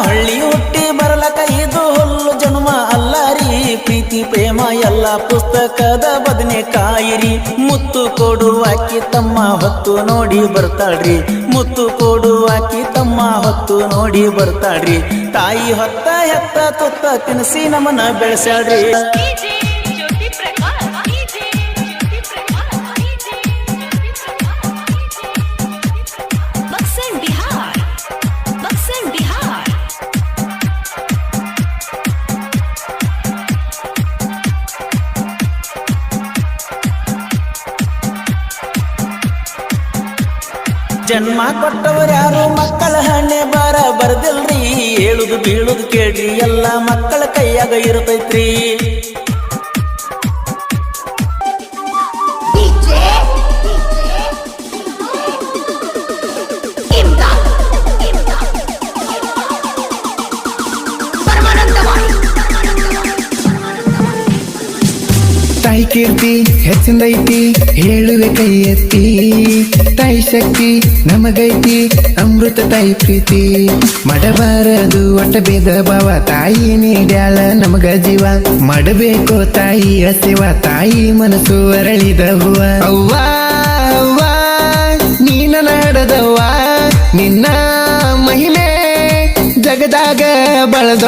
ಹಳ್ಳಿ ಹುಟ್ಟಿ ಬರಲಕ ಇದು ಹುಲ್ಲು ಜನ್ಮ ಅಲ್ಲಾರಿ. ಪ್ರೀತಿ ಪ್ರೇಮ ಎಲ್ಲ ಪುಸ್ತಕದ ಬದನೆಕಾಯಿರಿ. ಮುತ್ತು ಕೊಡುವಾಕಿ ತಮ್ಮ ಹೊತ್ತು ನೋಡಿ ಬರ್ತಾಳ್ರಿ. ಮುತ್ತು ಕೊಡುವಾಕಿ ತಮ್ಮ ಹೊತ್ತು ನೋಡಿ ಬರ್ತಾಳ್ರಿ. ತಾಯಿ ಹೊತ್ತ ಹೆತ್ತ ತುತ್ತ ತಿನ್ಸಿ ನಮ್ಮನ್ನ ಬೆಳೆಸ್ಯಾಳ್ರಿ. ಜನ್ಮ ಕೊಟ್ಟವರ್ಯಾರು ಮಕ್ಕಳ ಹಣ್ಣೆ ಬಾರ ಬರ್ದಿಲ್ರಿ. ಹೇಳುದು ಬೀಳುದು ಕೇಳ್ರಿ ಎಲ್ಲ ಮಕ್ಕಳ ಕೈಯಾಗ ಇರ್ತೈತ್ರಿ. ತಾಯಿ ಕೀರ್ತಿ ಹೆಚ್ಚಿಂದೈತಿ ಹೇಳುವೆ ಕೈ ಎತ್ತಿ. ತಾಯಿ ಶಕ್ತಿ ನಮಗೈತಿ ಅಮೃತ ತಾಯಿ ಪ್ರೀತಿ. ಮಾಡಬಾರದು ಒಟ್ಟ ಭೇದ ಭಾವ ತಾಯಿ ನೀಡ್ಯಾಳ ನಮಗ ಜೀವ. ಮಾಡಬೇಕು ತಾಯಿ ಸೇವಾ ತಾಯಿ ಮನಸ್ಸು ಅರಳಿದ ಹೂವ. ಅವ್ವ ಅವ್ವ ನೀನ ನಾಡದವ್ವ ನಿನ್ನ ಮಹಿಮೆ ಜಗದಾಗ ಬಳದ